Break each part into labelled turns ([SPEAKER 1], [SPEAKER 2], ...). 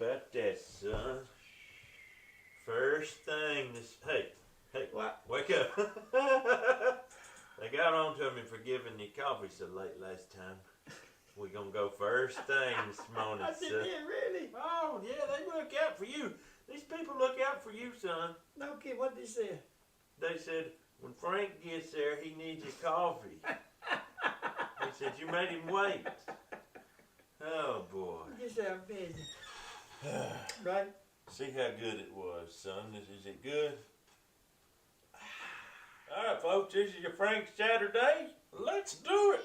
[SPEAKER 1] about that, son? First thing this... Hey,
[SPEAKER 2] What?
[SPEAKER 1] wake up. They got on to me for giving you coffee so late last time. We're gonna go first thing this morning,
[SPEAKER 2] I
[SPEAKER 1] son.
[SPEAKER 2] did, really?
[SPEAKER 1] Oh, yeah, they look out for you. These people look out for you, son.
[SPEAKER 2] No kid, what did they say?
[SPEAKER 1] They said, when Frank gets there, he needs your coffee. He said, you made him wait. Oh, boy.
[SPEAKER 2] Just I'm busy. Right?
[SPEAKER 1] See how good it was, son. Is it good? All right, folks, this is your Frank Saturday. Let's do it.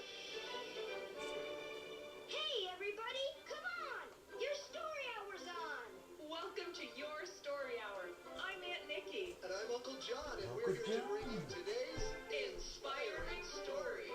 [SPEAKER 3] Hey, everybody, come on! Your story hour's on!
[SPEAKER 4] Welcome to your story hour. I'm Aunt Nikki.
[SPEAKER 5] And I'm Uncle John, and we're here to bring you today's inspiring story.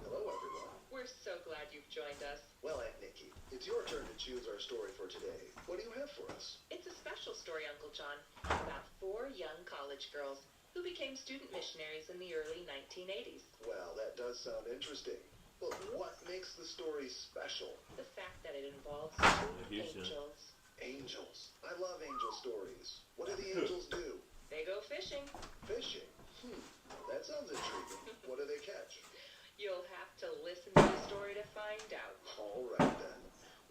[SPEAKER 5] Hello, everyone.
[SPEAKER 4] We're so glad you've joined us.
[SPEAKER 5] Well, Aunt Nikki, it's your turn to choose our story for today. What do you have for us?
[SPEAKER 4] It's a special story, Uncle John, about 4 young college girls who became student missionaries in the early 1980s.
[SPEAKER 5] Well, that does sound interesting. But what makes the story special?
[SPEAKER 4] The fact that it involves
[SPEAKER 1] Yes, sir.
[SPEAKER 4] angels.
[SPEAKER 5] Angels. I love angel stories. What do the angels do?
[SPEAKER 4] They go fishing.
[SPEAKER 5] Fishing. That sounds intriguing. What do they catch?
[SPEAKER 4] You'll have to listen to the story to find out.
[SPEAKER 5] All right, then.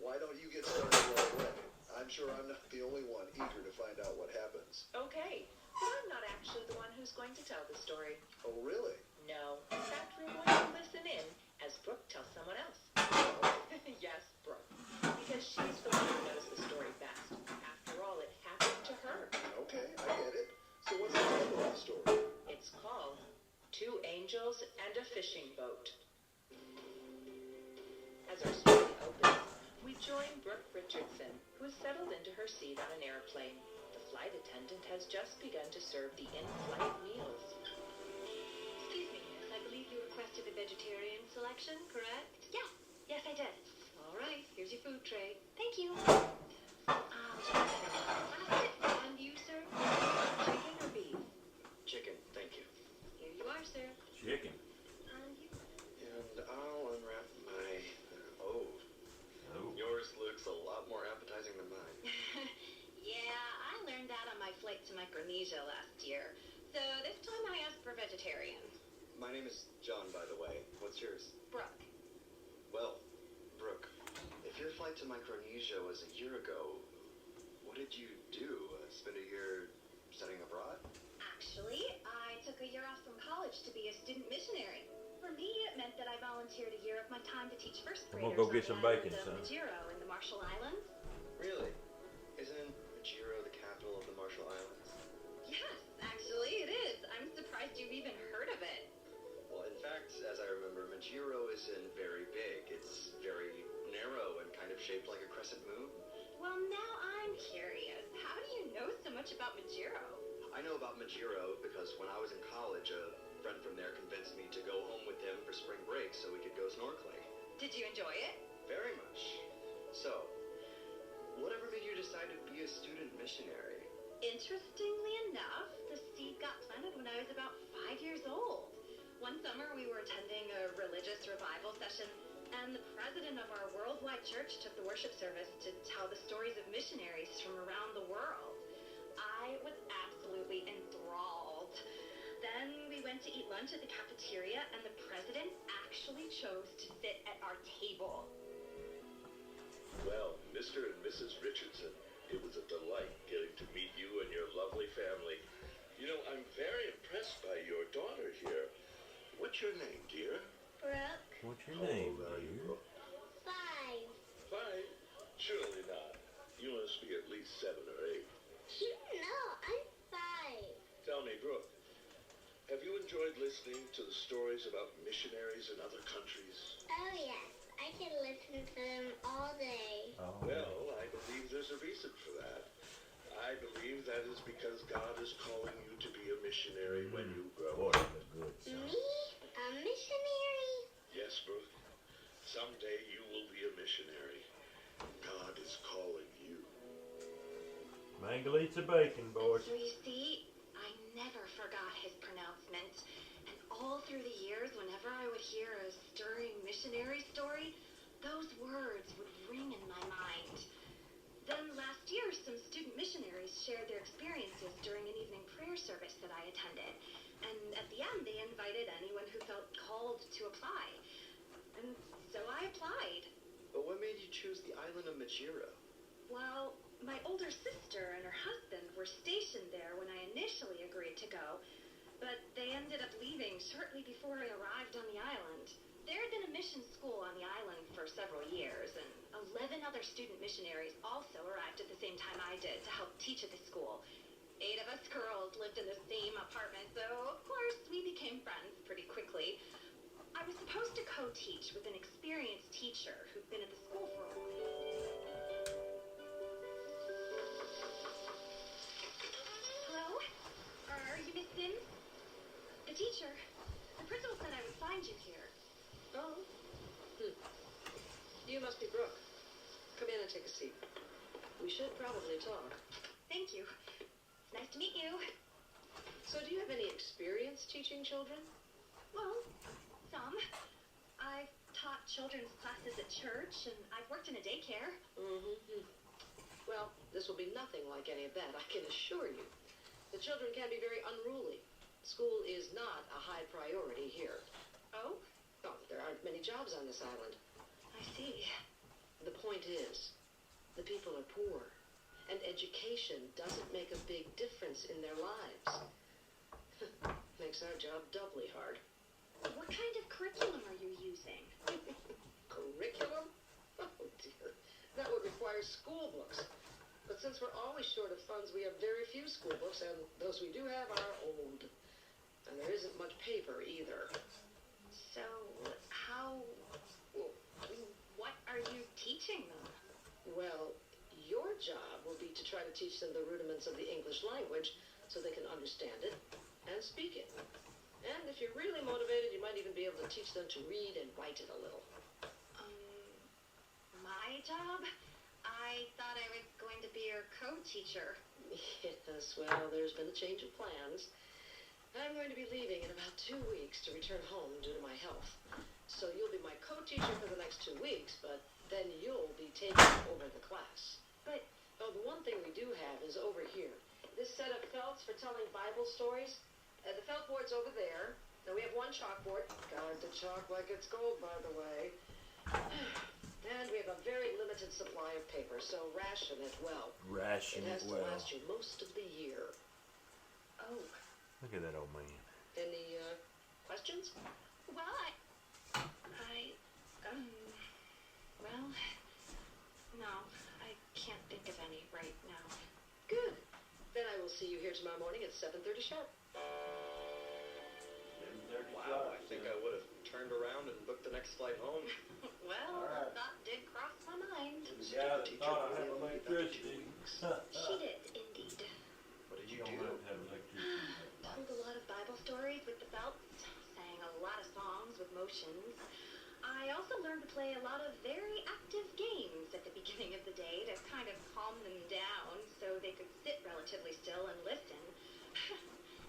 [SPEAKER 5] Why don't you get started right away? I'm sure I'm not the only one eager to find out what happens.
[SPEAKER 4] Okay, but I'm not actually the one who's going to tell the story.
[SPEAKER 5] Oh, really?
[SPEAKER 4] No, in fact, we're going to listen in as Brooke tells someone else. Yes, Brooke, because she's the one who knows the story best. After all, it happened to her.
[SPEAKER 5] Okay, I get it. So what's the title of the story?
[SPEAKER 4] It's called 2 Angels and a Fishing Boat. As our story opens, we join Brooke Richardson, who has settled into her seat on an airplane. The flight attendant has just begun to serve the in-flight meals.
[SPEAKER 3] Excuse me, miss, I believe you requested a vegetarian selection, correct? Yes, I did. All right, here's your food tray. Thank you. And you, sir? Chicken or beef?
[SPEAKER 5] Chicken, thank you.
[SPEAKER 3] Here you are, sir.
[SPEAKER 1] Chicken.
[SPEAKER 3] And you?
[SPEAKER 5] And I'll unwrap my... Oh, yours looks a lot more appetizing than mine.
[SPEAKER 3] Yeah, I learned that on my flight to Micronesia last year. So this time I asked for vegetarian.
[SPEAKER 5] My name is John, by the way. What's yours?
[SPEAKER 3] Brooke.
[SPEAKER 5] Well, Brooke, if your flight to Micronesia was a year ago, what did you do? Spend a year studying abroad?
[SPEAKER 3] Actually, I took a year off from college to be a student missionary. For me, it meant that I volunteered a year of my time to teach first
[SPEAKER 1] I'm
[SPEAKER 3] graders
[SPEAKER 1] gonna go get
[SPEAKER 3] on
[SPEAKER 1] some
[SPEAKER 3] the
[SPEAKER 1] bacon,
[SPEAKER 3] island
[SPEAKER 1] son.
[SPEAKER 3] of Majuro in the Marshall Islands.
[SPEAKER 5] Really? Isn't Majuro the capital of the Marshall Islands?
[SPEAKER 3] Yes, actually, it is. I'm surprised you've even heard of it.
[SPEAKER 5] Well, in fact, as I remember, Majuro isn't very big. It's very narrow and kind of shaped like a crescent moon.
[SPEAKER 3] Well, now I'm curious. How do you know so much about Majuro?
[SPEAKER 5] I know about Majuro because when I was in college, a friend from there convinced me to go home with him for spring break so we could go snorkeling.
[SPEAKER 3] Did you enjoy it?
[SPEAKER 5] Very much. So, whatever made you decide to be a student missionary?
[SPEAKER 3] Interestingly enough, the seed got planted when I was about 5 years old. One summer we were attending a religious revival session, and the president of our worldwide church took the worship service to tell the stories of missionaries from around the world. I was absolutely enthralled. Then we went to eat lunch at the cafeteria, and the president actually chose to sit at our table.
[SPEAKER 6] Well, Mr. and Mrs. Richardson, it was a delight getting to meet you and your lovely family. You know, I'm very impressed by your daughter here. What's your name, dear?
[SPEAKER 3] Brooke.
[SPEAKER 1] What's your
[SPEAKER 6] How
[SPEAKER 1] name,
[SPEAKER 6] old are you,
[SPEAKER 1] dear?
[SPEAKER 6] Brooke?
[SPEAKER 3] 5.
[SPEAKER 6] 5? Surely not. You must be at least 7 or 8.
[SPEAKER 3] No, I'm 5.
[SPEAKER 6] Tell me, Brooke, have you enjoyed listening to the stories about missionaries in other countries?
[SPEAKER 3] Oh, yes. I can listen to them all day.
[SPEAKER 1] Oh,
[SPEAKER 6] Well, I believe there's a reason for that. I believe that is because God is calling you to be a missionary when you grow
[SPEAKER 1] boy,
[SPEAKER 6] up.
[SPEAKER 1] that's good, son.
[SPEAKER 3] Me? A missionary?
[SPEAKER 6] Yes, Brooke. Someday you will be a missionary. God is calling you.
[SPEAKER 1] Mangle eats a bacon, boys.
[SPEAKER 3] So you see, I never forgot his pronouncement. And all through the years, whenever I would hear a stirring missionary story, those words would ring in my mind.
[SPEAKER 5] choose the island of Madeira?
[SPEAKER 3] Well, my older sister and her husband were stationed there when I initially agreed to go, but they ended up leaving shortly before I arrived on the island. There had been a mission school on the island for several years, and 11 other student missionaries also arrived at the same time I did to help teach at the school. 8 of us girls lived in the same apartment, so of course we became friends pretty quickly. I was supposed to co-teach with an experienced teacher who'd been at the school for a while. Hello? Are you Miss Sims? The teacher. The principal said I would find you here.
[SPEAKER 7] Oh. You must be Brooke. Come in and take a seat. We should probably talk.
[SPEAKER 3] Thank you. Nice to meet you.
[SPEAKER 7] So do you have any experience teaching children?
[SPEAKER 3] Well, some. I've taught children's classes at church, and I've worked in a daycare.
[SPEAKER 7] Mm-hmm. Well, this will be nothing like any of that, I can assure you. The children can be very unruly. School is not a high priority here.
[SPEAKER 3] Oh?
[SPEAKER 7] Oh, there aren't many jobs on this island.
[SPEAKER 3] I see.
[SPEAKER 7] The point is, the people are poor, and education doesn't make a big difference in their lives. Makes our job doubly hard.
[SPEAKER 3] What kind of curriculum are you using?
[SPEAKER 7] Curriculum? Oh dear, that would require school books. But since we're always short of funds, we have very few school books, and those we do have are old. And there isn't much paper either.
[SPEAKER 3] So, what are you teaching them?
[SPEAKER 7] Well, your job will be to try to teach them the rudiments of the English language so they can understand it and speak it. And if you're really motivated, you might even be able to teach them to read and write it a little.
[SPEAKER 3] My job? I thought I was going to be your co-teacher.
[SPEAKER 7] Yes, well, there's been a change of plans. I'm going to be leaving in about 2 weeks to return home due to my health. So you'll be my co-teacher for the next 2 weeks, but then you'll be taking over the class.
[SPEAKER 3] But,
[SPEAKER 7] Oh, the one thing we do have is over here. This set of felts for telling Bible stories. The felt board's over there. Now we have one chalkboard. Guard the chalk like it's gold, by the way. And we have a very limited supply of paper, so ration it well.
[SPEAKER 1] Ration
[SPEAKER 7] It has
[SPEAKER 1] it
[SPEAKER 7] to
[SPEAKER 1] well.
[SPEAKER 7] last you most of the year.
[SPEAKER 3] oh,
[SPEAKER 1] Look at that old man.
[SPEAKER 7] Any questions?
[SPEAKER 3] well, well, no, I can't think of any right now.
[SPEAKER 7] Good. Then I will see you here tomorrow morning at 7:30 sharp.
[SPEAKER 5] Wow, I think I would have turned around and booked the next flight home.
[SPEAKER 3] Well,
[SPEAKER 1] All right.
[SPEAKER 3] the thought did cross my mind.
[SPEAKER 1] Yeah, I thought I had electricity.
[SPEAKER 3] She did, indeed.
[SPEAKER 5] What did
[SPEAKER 1] You
[SPEAKER 5] you
[SPEAKER 1] don't
[SPEAKER 5] do?
[SPEAKER 1] have to have electricity.
[SPEAKER 3] Told a lot of Bible stories with the belts, sang a lot of songs with motions. I also learned to play a lot of very active games at the beginning of the day to kind of calm them down so they could sit relatively still and listen.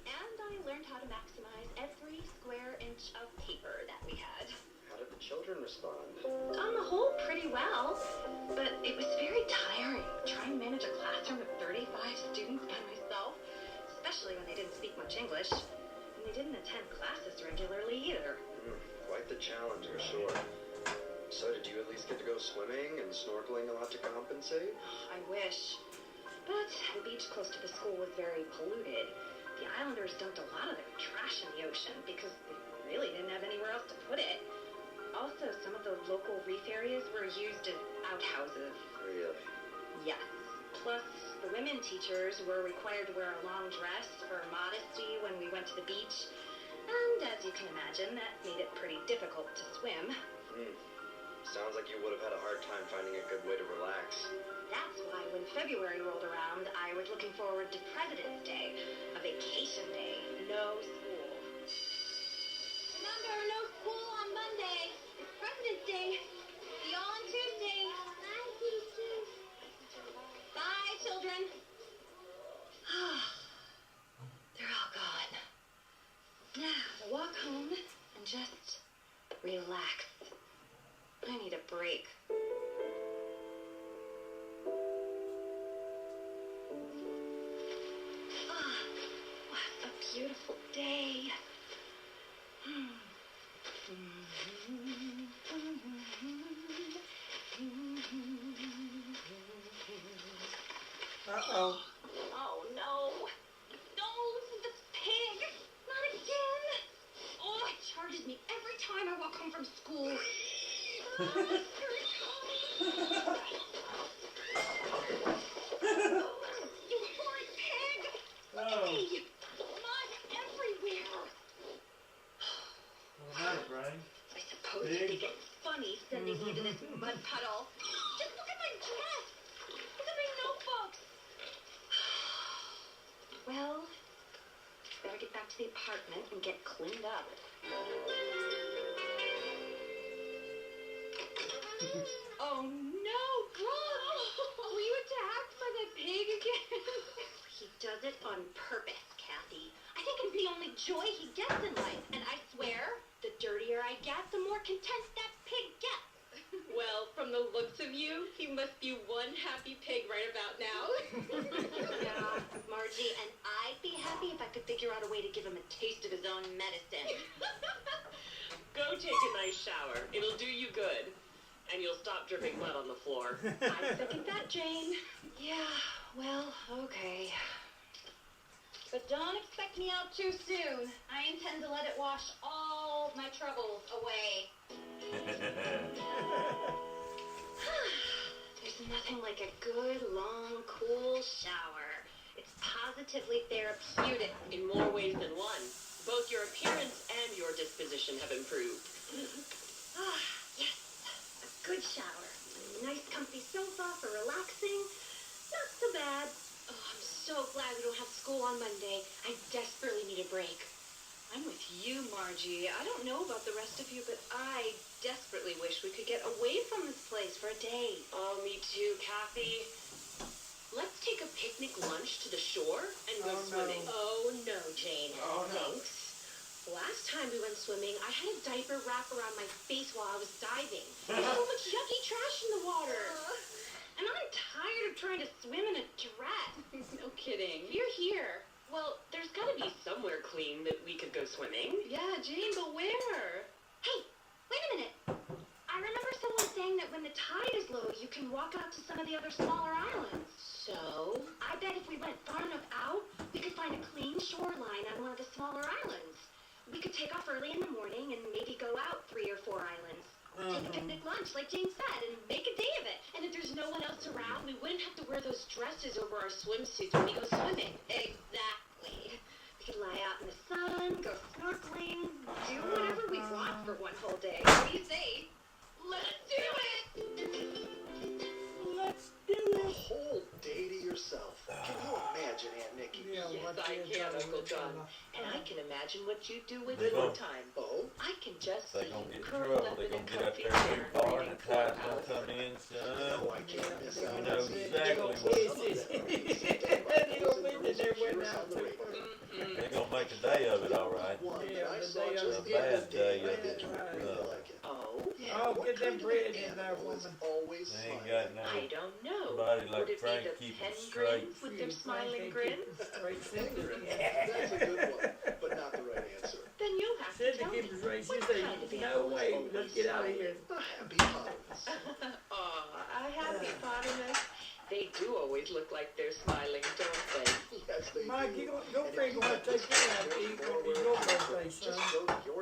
[SPEAKER 3] And I learned how to maximize every square inch of paper that we had.
[SPEAKER 5] How did the children respond?
[SPEAKER 3] On the whole, pretty well, but it was very tiring trying to manage a classroom of 35 students by myself, especially when they didn't speak much English, and they didn't attend classes regularly either.
[SPEAKER 5] Quite the challenge, I'm sure. So did you at least get to go swimming and snorkeling a lot to compensate?
[SPEAKER 3] I wish. But the beach close to the school was very polluted. The islanders dumped a lot of their trash in the ocean because they really didn't have anywhere else to put it. Also, some of the local reef areas were used as outhouses.
[SPEAKER 5] Really?
[SPEAKER 3] Yes. Plus, the women teachers were required to wear a long dress for modesty when we went to the beach. And as you can imagine, that made it pretty difficult to swim.
[SPEAKER 5] Sounds like you would have had a hard time finding a good way to relax.
[SPEAKER 3] That's why when February rolled around, I was looking forward to President's Day, a vacation day, no school. Remember, no school on Monday. It's President's Day. See y'all on Tuesday. Bye, teachers. Bye, children. They're all gone. Now, to walk home and just relax. I need a break. What a beautiful day.
[SPEAKER 2] Uh-oh.
[SPEAKER 3] Oh no! No, this pig! Not again! Oh, it charges me every time I walk home from school. You horrid pig! Look at me! Mud everywhere!
[SPEAKER 1] Well, hi, Frank.
[SPEAKER 3] I suppose you think it's funny sending me to this mud puddle. Just look at my dress! Look at my notebooks! Well, better get back to the apartment and get cleaned up.
[SPEAKER 8] Oh no, Brooke! Were you attacked by that pig again?
[SPEAKER 3] He does it on purpose, Kathy. I think it's the only joy he gets in life. And I swear, the dirtier I get, the more content that pig gets.
[SPEAKER 8] Well, from the looks of you, he must be one happy pig right about now.
[SPEAKER 3] Yeah, Margie, and I'd be happy if I could figure out a way to give him a taste of his own medicine.
[SPEAKER 4] Go take a nice shower. It'll do you good. And you'll stop dripping mud on the floor.
[SPEAKER 3] I second that, Jane. Yeah, well, okay. But don't expect me out too soon. I intend to let it wash all my troubles away. There's nothing like a good, long, cool shower. It's positively therapeutic.
[SPEAKER 4] In more ways than one. Both your appearance and your disposition have improved.
[SPEAKER 3] Ah, yes. A good shower. Nice comfy sofa for relaxing. Not so bad. Oh, I'm so glad we don't have school on Monday. I desperately need a break.
[SPEAKER 8] I'm with you, Margie. I don't know about the rest of you, but I desperately wish we could get away from this place for a day.
[SPEAKER 4] Oh, me too, Kathy. Let's take a picnic lunch to the shore and go swimming.
[SPEAKER 8] Oh no, Jane.
[SPEAKER 2] Oh, no.
[SPEAKER 8] Thanks. Last time we went swimming, I had a diaper wrap around my face while I was diving. There's so much yucky trash in the water.
[SPEAKER 3] And I'm tired of trying to swim in a dress.
[SPEAKER 8] No kidding.
[SPEAKER 3] You're here.
[SPEAKER 4] Well, there's gotta be somewhere clean that we could go swimming.
[SPEAKER 8] Yeah, Jane, but where?
[SPEAKER 3] Hey, wait a minute. I remember someone saying that when the tide is low, you can walk out to some of the other smaller islands.
[SPEAKER 8] So?
[SPEAKER 3] I bet if we went far enough out, we could find a clean shoreline on one of the smaller islands. We could take off early in the morning and maybe go out 3 or 4 islands. Take a picnic lunch, like Jane said, and make a day of it.
[SPEAKER 8] And if there's no one else around, we wouldn't have to wear those dresses over our swimsuits when we go swimming.
[SPEAKER 3] Exactly. We could lie out in the sun, go snorkeling, do whatever we want for one whole day. What do you say? Let's do it!
[SPEAKER 2] Let's do
[SPEAKER 5] A
[SPEAKER 2] it.
[SPEAKER 5] whole day to yourself. Can you imagine, Aunt Nikki?
[SPEAKER 2] Yeah,
[SPEAKER 4] Yes,
[SPEAKER 2] what
[SPEAKER 4] I
[SPEAKER 2] is
[SPEAKER 4] can,
[SPEAKER 2] that?
[SPEAKER 4] Uncle John. And I can imagine what you do with
[SPEAKER 1] They
[SPEAKER 4] your
[SPEAKER 1] gon-
[SPEAKER 4] time.
[SPEAKER 5] Oh?
[SPEAKER 4] I can just
[SPEAKER 1] They
[SPEAKER 4] see
[SPEAKER 1] gonna
[SPEAKER 4] you
[SPEAKER 1] get in
[SPEAKER 4] curled
[SPEAKER 1] trouble.
[SPEAKER 4] up
[SPEAKER 1] They
[SPEAKER 4] in a
[SPEAKER 1] gonna get up
[SPEAKER 4] comfy
[SPEAKER 1] there
[SPEAKER 4] chair
[SPEAKER 1] too far and
[SPEAKER 4] reading
[SPEAKER 1] the tide's gonna
[SPEAKER 4] Clubhouse.
[SPEAKER 1] come in, son.
[SPEAKER 5] No, I can't miss
[SPEAKER 1] You
[SPEAKER 5] out.
[SPEAKER 1] know exactly
[SPEAKER 2] Yes,
[SPEAKER 1] what
[SPEAKER 2] yes. They gonna be that they went out too far.
[SPEAKER 1] they're gonna make a day of it, all right.
[SPEAKER 5] One that
[SPEAKER 2] Yeah,
[SPEAKER 5] I
[SPEAKER 2] the
[SPEAKER 5] saw
[SPEAKER 2] day
[SPEAKER 5] just
[SPEAKER 2] of
[SPEAKER 5] the
[SPEAKER 2] the
[SPEAKER 5] other
[SPEAKER 1] bad day
[SPEAKER 5] I
[SPEAKER 1] of
[SPEAKER 5] think
[SPEAKER 1] it.
[SPEAKER 5] you would really like it.
[SPEAKER 4] Oh?
[SPEAKER 2] Oh,
[SPEAKER 5] What
[SPEAKER 2] get them
[SPEAKER 5] kind of
[SPEAKER 2] bread in there,
[SPEAKER 5] animal is
[SPEAKER 2] woman.
[SPEAKER 5] always
[SPEAKER 1] They ain't
[SPEAKER 5] smiling?
[SPEAKER 1] got
[SPEAKER 4] I
[SPEAKER 1] no
[SPEAKER 4] don't know.
[SPEAKER 1] body
[SPEAKER 4] Would
[SPEAKER 1] like
[SPEAKER 4] it
[SPEAKER 1] Frank
[SPEAKER 4] be the
[SPEAKER 1] keep
[SPEAKER 4] pen
[SPEAKER 1] it straight.
[SPEAKER 4] grins with their smiling
[SPEAKER 2] Frank
[SPEAKER 4] grin?
[SPEAKER 2] ain't keep straight fingers.
[SPEAKER 5] That's a good one, but not the right answer.
[SPEAKER 4] Then you'll have
[SPEAKER 2] Said
[SPEAKER 4] to
[SPEAKER 2] to
[SPEAKER 4] tell
[SPEAKER 2] keep
[SPEAKER 4] me.
[SPEAKER 2] it straight. She
[SPEAKER 4] What
[SPEAKER 2] said,
[SPEAKER 4] kind of
[SPEAKER 2] no
[SPEAKER 4] animal is
[SPEAKER 2] way,
[SPEAKER 4] always
[SPEAKER 2] let's get out of
[SPEAKER 4] smiling?
[SPEAKER 2] here.
[SPEAKER 5] The happy potters.
[SPEAKER 4] Aw, a happy potamus. They do always look like they're smiling, don't they?
[SPEAKER 5] Yes, they
[SPEAKER 2] Mike,
[SPEAKER 5] do.
[SPEAKER 2] you go
[SPEAKER 5] And if
[SPEAKER 2] figure
[SPEAKER 5] you
[SPEAKER 2] what
[SPEAKER 5] want
[SPEAKER 2] take
[SPEAKER 5] to
[SPEAKER 2] care of
[SPEAKER 5] know
[SPEAKER 2] it.
[SPEAKER 5] more
[SPEAKER 2] It's
[SPEAKER 5] where
[SPEAKER 2] your
[SPEAKER 5] it comes
[SPEAKER 2] birthday,
[SPEAKER 5] from,
[SPEAKER 2] son.
[SPEAKER 5] just go to
[SPEAKER 1] You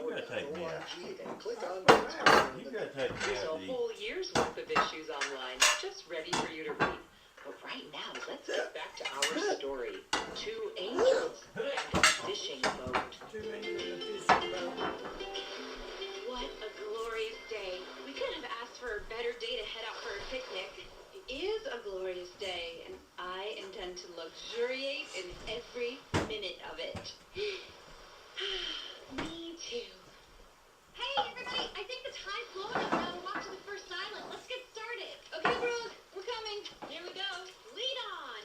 [SPEAKER 1] gotta take me out.
[SPEAKER 5] yourstoryhour.org and click on
[SPEAKER 2] Oh,
[SPEAKER 5] News
[SPEAKER 2] wow.
[SPEAKER 1] You gotta take me
[SPEAKER 4] There's a
[SPEAKER 1] out to eat.
[SPEAKER 4] whole year's worth of issues online, just ready for you to read. But right now, let's get back to our story. 2 angels and a fishing boat.
[SPEAKER 2] Two angels in a fishing boat.
[SPEAKER 8] What a glorious day. We couldn't have asked for a better day to head out for a picnic. It is a glorious day, and I intend to luxuriate in every minute of it. Me too.
[SPEAKER 3] Hey, everybody! I think the tide's low enough now to walk to the first island. Let's get started.
[SPEAKER 8] Okay, Brooke, we're coming. Here we go.
[SPEAKER 3] Lead on!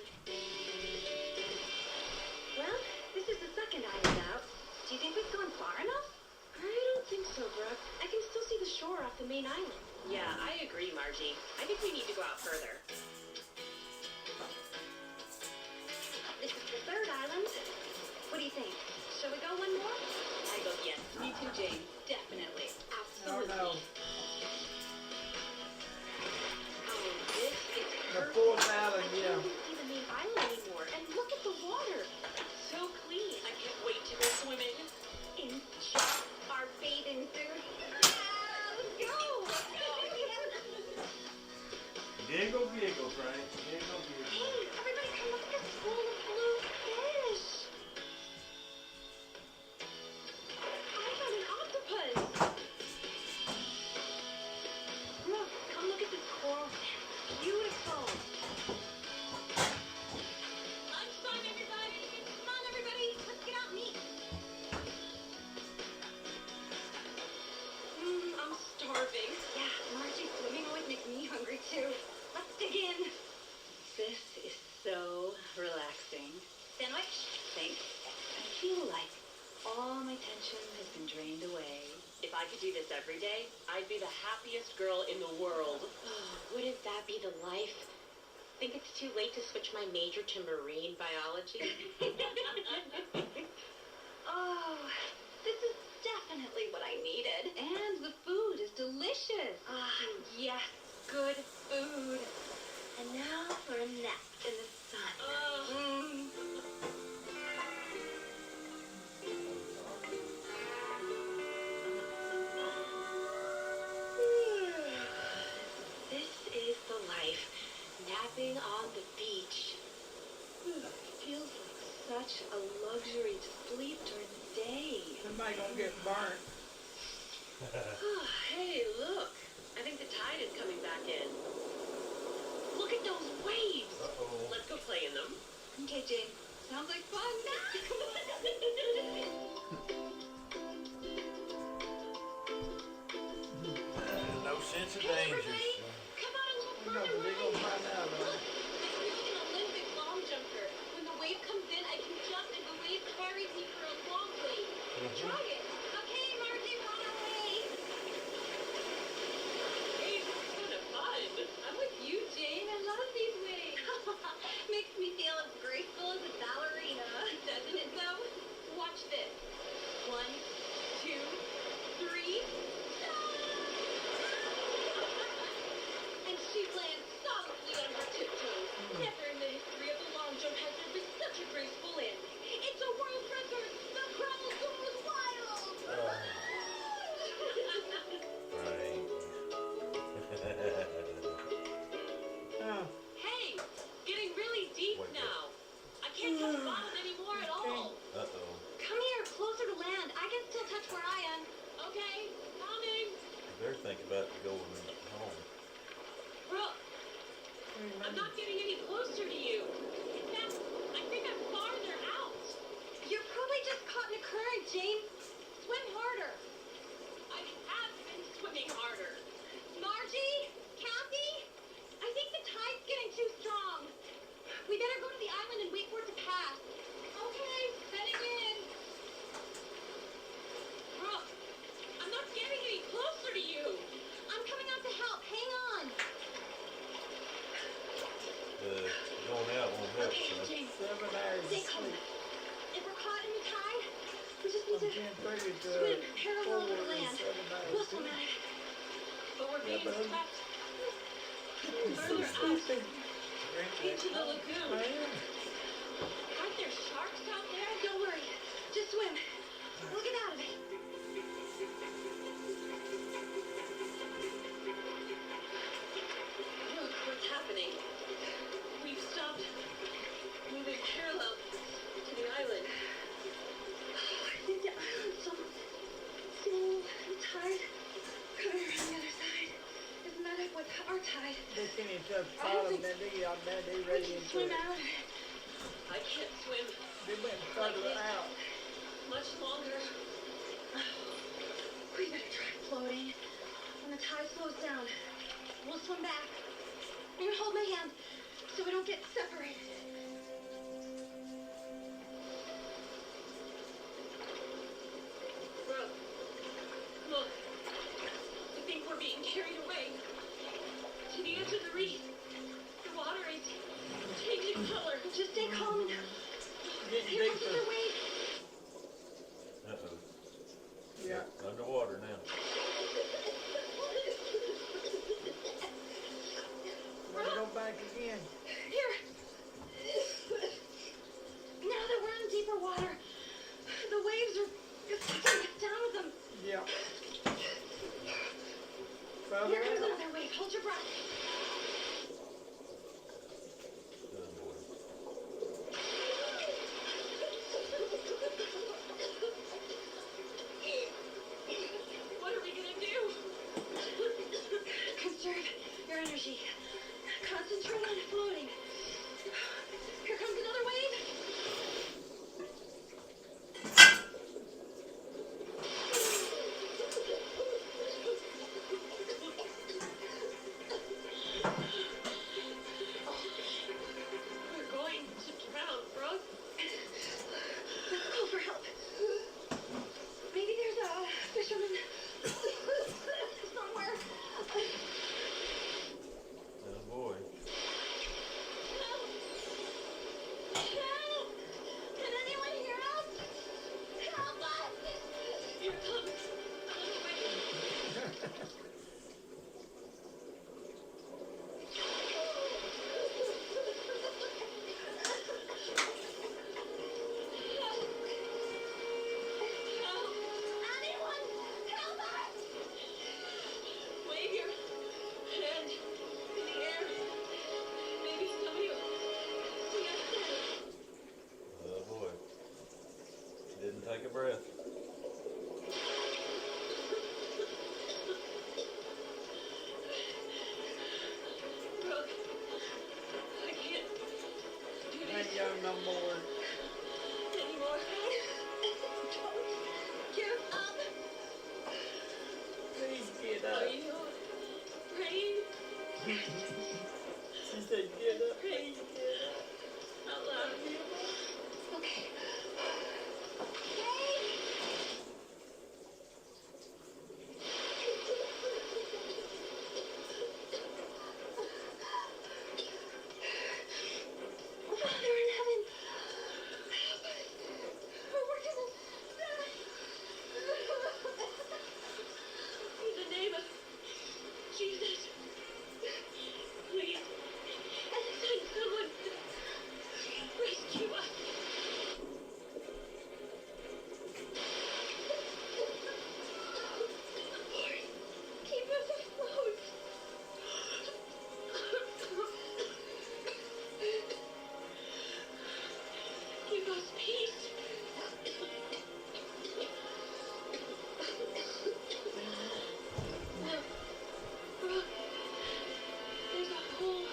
[SPEAKER 3] Well, this is the second island out. Do you think we've gone far enough?
[SPEAKER 8] I don't think so, Brooke. I can still see the shore off the main island.
[SPEAKER 4] Yeah, I agree, Margie. I think we need to go out further.
[SPEAKER 3] This is the third island. What do you think? Shall we go one more?
[SPEAKER 4] I go, yes.
[SPEAKER 8] Me too, Jane. Definitely.
[SPEAKER 2] Oh,
[SPEAKER 8] Absolutely.
[SPEAKER 2] no.
[SPEAKER 8] Oh, this is
[SPEAKER 2] The
[SPEAKER 8] perfect.
[SPEAKER 2] fourth island, yeah.
[SPEAKER 3] I can see the main
[SPEAKER 1] Giggle, giggle, Frank. Giggle, giggle.
[SPEAKER 8] Hey, everybody come look at this school of blue fish. I found an octopus. Look, come look at this coral. Beautiful. Lunchtime, everybody. Come on, everybody. Let's get out and eat. I'm starving. Yeah, Margie's swimming always makes me hungry too. Let's dig in. This is so relaxing. Sandwich? Thanks. I feel like all my tension has been drained away.
[SPEAKER 4] If I could do this every day, I'd be the happiest girl in the world.
[SPEAKER 8] Oh, wouldn't that be the life?
[SPEAKER 4] Think it's too late to switch my major to marine biology?
[SPEAKER 8] Oh, this is definitely what I needed. And the food is delicious. Ah, yes, good food. And now for a nap in the sun. This is the life. Napping on the beach. Feels like such a luxury to sleep during the day.
[SPEAKER 2] Somebody gonna get burnt.
[SPEAKER 4] Hey, look. I think the tide is coming back in.
[SPEAKER 8] Look at those waves.
[SPEAKER 1] Uh-oh.
[SPEAKER 4] Let's go play in them.
[SPEAKER 8] Okay, Jane. Sounds like fun.
[SPEAKER 1] No sense of
[SPEAKER 8] Hey,
[SPEAKER 1] danger.
[SPEAKER 8] everybody. Come on a little
[SPEAKER 2] You know,
[SPEAKER 8] further
[SPEAKER 2] but they
[SPEAKER 8] away.
[SPEAKER 2] gonna find out,
[SPEAKER 8] Look,
[SPEAKER 2] right?
[SPEAKER 8] it's like an Olympic long jumper. When the wave comes in, I can jump and the wave carries me for a long way. Try it. Okay, Margie, we're on our way.
[SPEAKER 4] Hey, this is kind of fun.
[SPEAKER 8] I'm with you, Jane. I love these waves. Makes me feel as graceful as a ballerina. Doesn't it, though? Watch this. 1, 2, 3. And she lands solidly on her tiptoes. Never in the history of the long jump has there been such a graceful landing. It's a world record. The crowd goes wild.
[SPEAKER 1] Frank.
[SPEAKER 2] Huh.
[SPEAKER 4] Hey, getting really deep
[SPEAKER 1] Wait,
[SPEAKER 4] now. I can't touch the bottom anymore at all.
[SPEAKER 1] Uh-oh.
[SPEAKER 8] Come here, closer to land. I can still touch where I am.
[SPEAKER 4] Okay, coming.
[SPEAKER 1] They're thinking about going home.
[SPEAKER 4] Brooke, I'm not getting any closer to you. In fact, I think I'm farther out.
[SPEAKER 8] You're probably just caught in a current, Jane. Swim harder.
[SPEAKER 4] I have been swimming harder.
[SPEAKER 8] Margie? Kathy? I think the tide's getting too strong. We better go to the island and wait for it to pass. Okay, heading in.
[SPEAKER 4] Brooke, I'm not getting any closer to you.
[SPEAKER 8] I'm coming out to help. Hang on.
[SPEAKER 1] Going out won't help,
[SPEAKER 8] Okay,
[SPEAKER 1] son.
[SPEAKER 8] Jane.
[SPEAKER 2] 7 hours
[SPEAKER 8] Stay
[SPEAKER 2] of
[SPEAKER 8] calm.
[SPEAKER 2] sleep.
[SPEAKER 8] If we're caught in the tide, we just need
[SPEAKER 2] From
[SPEAKER 8] to
[SPEAKER 2] 10:30 to
[SPEAKER 8] swim parallel
[SPEAKER 2] 4
[SPEAKER 8] to the
[SPEAKER 2] is
[SPEAKER 8] land.
[SPEAKER 2] 7 hours
[SPEAKER 8] We'll
[SPEAKER 2] of
[SPEAKER 8] swim
[SPEAKER 2] sleep.
[SPEAKER 8] at it.
[SPEAKER 4] But we're being
[SPEAKER 2] but-
[SPEAKER 4] swept
[SPEAKER 2] It's so
[SPEAKER 4] further out
[SPEAKER 2] sleepy.
[SPEAKER 4] into the lagoon.
[SPEAKER 2] I am.
[SPEAKER 4] Aren't there sharks out there?
[SPEAKER 8] Don't worry. Just swim. We'll get out of it.
[SPEAKER 4] Look what's happening. We've stopped moving parallel to the island.
[SPEAKER 8] I think the island's so small and tide coming around the other side is met up with our tide.
[SPEAKER 2] They can't touch
[SPEAKER 8] I don't
[SPEAKER 2] bottom,
[SPEAKER 8] think
[SPEAKER 2] then they out there, they
[SPEAKER 8] We
[SPEAKER 2] ready
[SPEAKER 8] can
[SPEAKER 2] into
[SPEAKER 8] swim
[SPEAKER 2] it.
[SPEAKER 8] out of it.
[SPEAKER 4] I can't swim
[SPEAKER 2] They went further out.
[SPEAKER 4] much longer.
[SPEAKER 8] We better try floating. When the tide slows down, we'll swim back. You hold my hand so we don't get separated.
[SPEAKER 4] Brooke, look. I think we're being carried away to the edge of the reef. The water is changing color.
[SPEAKER 8] Just stay calm.
[SPEAKER 2] Getting
[SPEAKER 8] Here comes
[SPEAKER 2] deeper.
[SPEAKER 8] another wave.
[SPEAKER 1] Uh-oh.
[SPEAKER 2] Yeah.
[SPEAKER 1] Underwater now.
[SPEAKER 2] Wanna go back again?
[SPEAKER 8] Here. Now that we're in deeper water, the waves are sucking us down with them.
[SPEAKER 2] Yeah.
[SPEAKER 8] Here
[SPEAKER 2] Further
[SPEAKER 8] comes
[SPEAKER 2] out.
[SPEAKER 8] another wave. Hold your breath. energy. Concentrate on floating. Here comes another wave. We're going to drown, Brooke. Let's call for help. Maybe there's a fisherman somewhere.
[SPEAKER 1] Oh boy.
[SPEAKER 8] Help! Help! Can anyone hear us? Help us! Here comes another wave. Help! Anyone! Help us! Wave your hand in the air. Maybe somebody will see us then.
[SPEAKER 1] Oh boy. She didn't take a breath.
[SPEAKER 8] Brooke, I can't do
[SPEAKER 2] Ain't
[SPEAKER 8] this
[SPEAKER 2] young no more.
[SPEAKER 8] anymore. Don't give up.
[SPEAKER 2] Please get
[SPEAKER 8] Are
[SPEAKER 2] up.
[SPEAKER 8] you praying?
[SPEAKER 2] She said, get up. Please get up.
[SPEAKER 8] Out loud. Okay. Father in heaven, help us. We're gonna die. In the name of Jesus, please send someone to rescue us. Lord, keep us afloat. Give us peace. Look, Brooke, there's a hole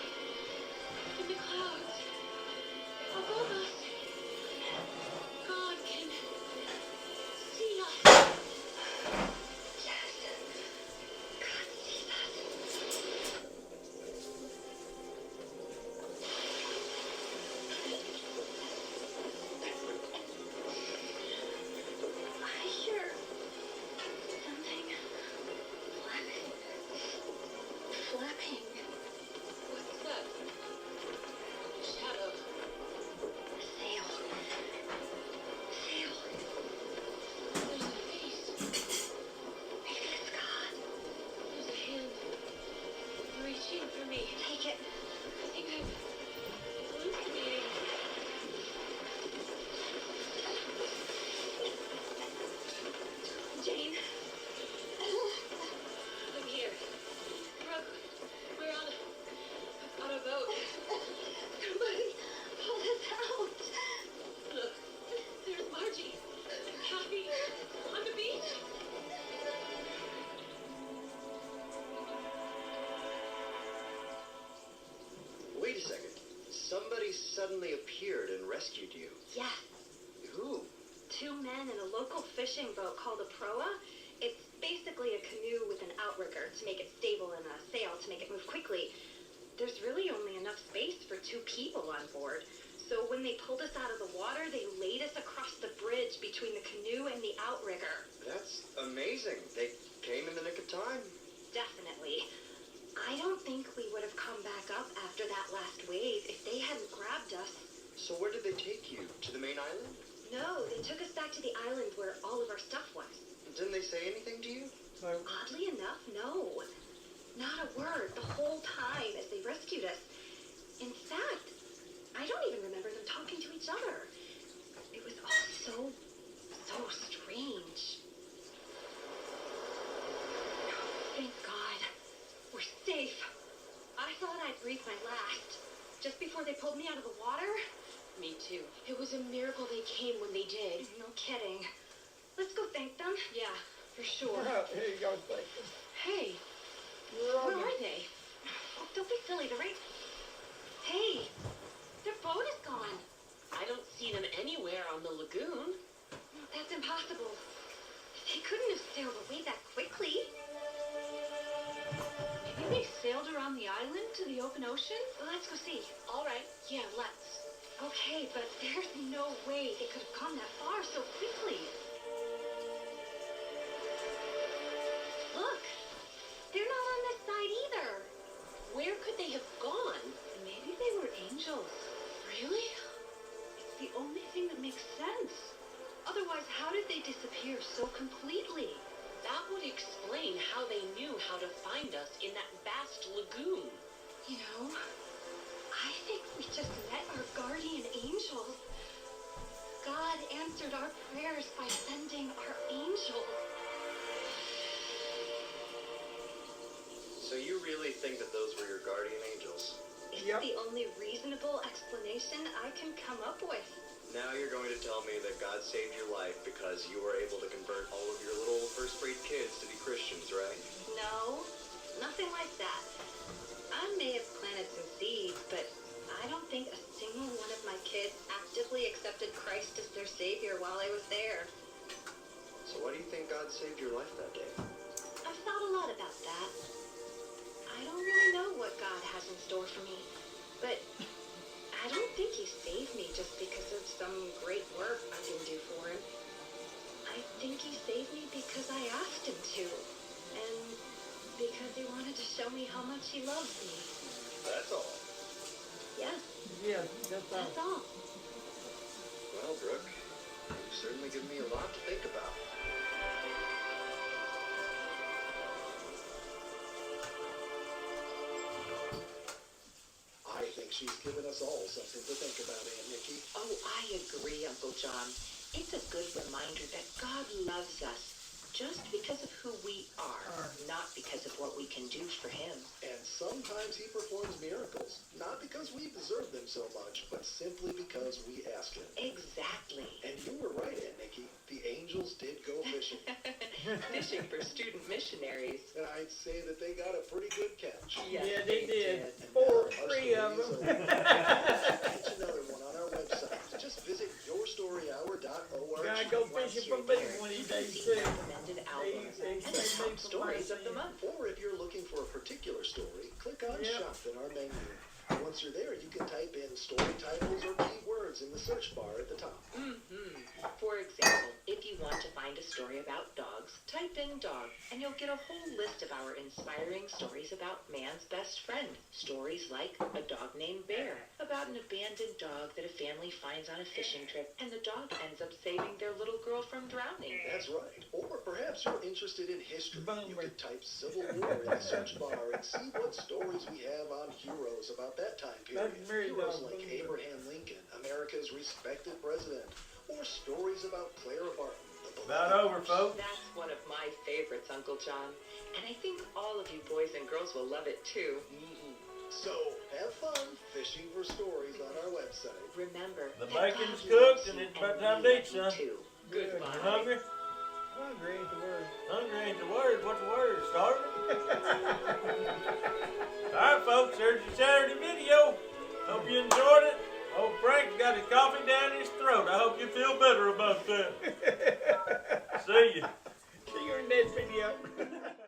[SPEAKER 8] in the clouds above us. God can see us. Yes, God sees us. I hear something flapping. What's that? Shadow. A sail. Sail. There's a face. Maybe it's God. There's a hand reaching for me. Take it. I think I'm hallucinating. Jane. I'm here. Brooke, we're on a boat. Somebody pull us out. Look, there's Margie and Kathy on the beach.
[SPEAKER 5] Wait a second. Somebody suddenly appeared and rescued you.
[SPEAKER 3] Yes,
[SPEAKER 5] Who?
[SPEAKER 3] 2 men in a local fishing boat called a proa. It's basically a canoe with an outrigger to make it stable and a sail to make it move quickly. There's really only enough space for 2 people on board. So when they pulled us out of the water, they laid us across the bridge between the canoe and the outrigger.
[SPEAKER 5] That's amazing. They came in the nick of time.
[SPEAKER 3] Definitely. I don't think we would have come back up after that last wave if they hadn't grabbed us.
[SPEAKER 5] So where did they take you? To the main island?
[SPEAKER 3] No, they took us back to the island where all of our stuff was.
[SPEAKER 5] Didn't they say anything to you?
[SPEAKER 3] Oddly enough, no. Not a word the whole time as they rescued us. In fact, I don't even remember them talking to each other. It was all so strange. Thank God. We're safe. I thought I'd breathe my last. Just before they pulled me out of the water.
[SPEAKER 8] Me too. It was a miracle they came when they did.
[SPEAKER 3] No kidding. Let's go thank them.
[SPEAKER 8] Yeah, for sure.
[SPEAKER 2] Here you go, thank you.
[SPEAKER 8] Hey,
[SPEAKER 2] You're on
[SPEAKER 8] where
[SPEAKER 2] the-
[SPEAKER 8] are they? Oh, don't be silly. The rain... Hey, their boat is gone.
[SPEAKER 9] I don't see them anywhere on the lagoon.
[SPEAKER 8] That's impossible. They couldn't have sailed away that quickly. Maybe they sailed around the island to the open ocean? Well, let's go see.
[SPEAKER 9] All right, yeah, let's.
[SPEAKER 8] Okay, but there's no way they could have gone that far so quickly. Look, they're not on this side either.
[SPEAKER 9] Where could they have gone?
[SPEAKER 8] Maybe they were angels.
[SPEAKER 9] Really?
[SPEAKER 8] It's the only thing that makes sense. Otherwise, how did they disappear so completely?
[SPEAKER 9] That would explain how they knew how to find us in that vast lagoon.
[SPEAKER 8] You know, I think we just met our guardian angels. God answered our prayers by sending our angels.
[SPEAKER 5] So you really think that those were your guardian angels?
[SPEAKER 8] It's
[SPEAKER 2] Yep.
[SPEAKER 8] the only reasonable explanation I can come up with.
[SPEAKER 5] Now you're going to tell me that God saved your life because you were able to convert all of your little first-grade kids to be Christians, right?
[SPEAKER 8] No, nothing like that. I may have planted some seeds, but I don't think a single one of my kids actively accepted Christ as their savior while I was there.
[SPEAKER 5] So why do you think God saved your life that day?
[SPEAKER 8] I've thought a lot about that. I don't really know what God has in store for me, but I don't think he saved me just because of some great work I can do for him. I think he saved me because I asked him to, and because he wanted to show me how much he loves me.
[SPEAKER 5] That's all.
[SPEAKER 8] Yes,
[SPEAKER 2] Yeah, that's
[SPEAKER 8] that's
[SPEAKER 2] all.
[SPEAKER 8] all.
[SPEAKER 5] Well, Brooke, you've certainly given me a lot to think about.
[SPEAKER 10] I think she's given us all something to think about, Aunt Nikki.
[SPEAKER 4] Oh, I agree, Uncle John. It's a good reminder that God loves us just because of who we are, not because of what we can do for him.
[SPEAKER 10] And sometimes he performs miracles, not because we deserve them so much, but simply because we ask him.
[SPEAKER 4] Exactly.
[SPEAKER 10] And you were right, Aunt Nikki. The angels did go fishing.
[SPEAKER 4] Fishing for student missionaries.
[SPEAKER 10] And I'd say that they got a pretty good catch.
[SPEAKER 4] Yes,
[SPEAKER 2] Yeah, they did.
[SPEAKER 10] And
[SPEAKER 2] Four,
[SPEAKER 10] now our
[SPEAKER 2] 3 of
[SPEAKER 10] story
[SPEAKER 2] them.
[SPEAKER 10] is over. Catch another one on our website. Just visit yourstoryhour.org.
[SPEAKER 2] Gotta go fishing for me one of these days too.
[SPEAKER 4] Recommended albums
[SPEAKER 2] They
[SPEAKER 4] and the
[SPEAKER 2] say
[SPEAKER 4] top
[SPEAKER 2] me for
[SPEAKER 4] stories of the
[SPEAKER 2] my
[SPEAKER 4] month.
[SPEAKER 10] Or if you're looking for a particular story, click on
[SPEAKER 2] Yep.
[SPEAKER 10] Shop in our menu. Once you're there, you can type in story titles or keywords in the search bar at the top.
[SPEAKER 4] For example, if you want to find a story about dogs, type in dog, and you'll get a whole list of our inspiring stories about man's best friend. Stories like A Dog Named Bear, about an abandoned dog that a family finds on a fishing trip, and the dog ends up saving their little girl from drowning.
[SPEAKER 10] That's right. Or perhaps you're interested in history. You
[SPEAKER 2] Boomer.
[SPEAKER 10] can type Civil War in the search bar and see what stories we have on heroes about that time period.
[SPEAKER 2] That's very
[SPEAKER 10] Heroes
[SPEAKER 2] dog
[SPEAKER 10] like
[SPEAKER 2] boomer.
[SPEAKER 10] Abraham Lincoln, America's respected president. Or stories about Clara Barton. the
[SPEAKER 1] About
[SPEAKER 10] beloved
[SPEAKER 1] over, folks.
[SPEAKER 4] That's one of my favorites, Uncle John. And I think all of you boys and girls will love it too.
[SPEAKER 10] So, have fun fishing for stories on our website.
[SPEAKER 4] Remember,
[SPEAKER 1] The
[SPEAKER 4] that
[SPEAKER 1] bacon's
[SPEAKER 4] God
[SPEAKER 1] cooked
[SPEAKER 4] loves
[SPEAKER 1] and
[SPEAKER 4] you
[SPEAKER 1] it's about
[SPEAKER 4] and
[SPEAKER 1] time
[SPEAKER 4] we
[SPEAKER 1] to
[SPEAKER 4] love
[SPEAKER 1] eat,
[SPEAKER 4] you
[SPEAKER 1] son.
[SPEAKER 4] too.
[SPEAKER 2] Good.
[SPEAKER 4] Goodbye.
[SPEAKER 1] You hungry?
[SPEAKER 2] Hungry ain't the word.
[SPEAKER 1] Hungry ain't the word. What's the word? Starving? Alright, folks, there's your Saturday video. Hope you enjoyed it. Old Frank's got his coffee down his throat. I hope you feel better about it.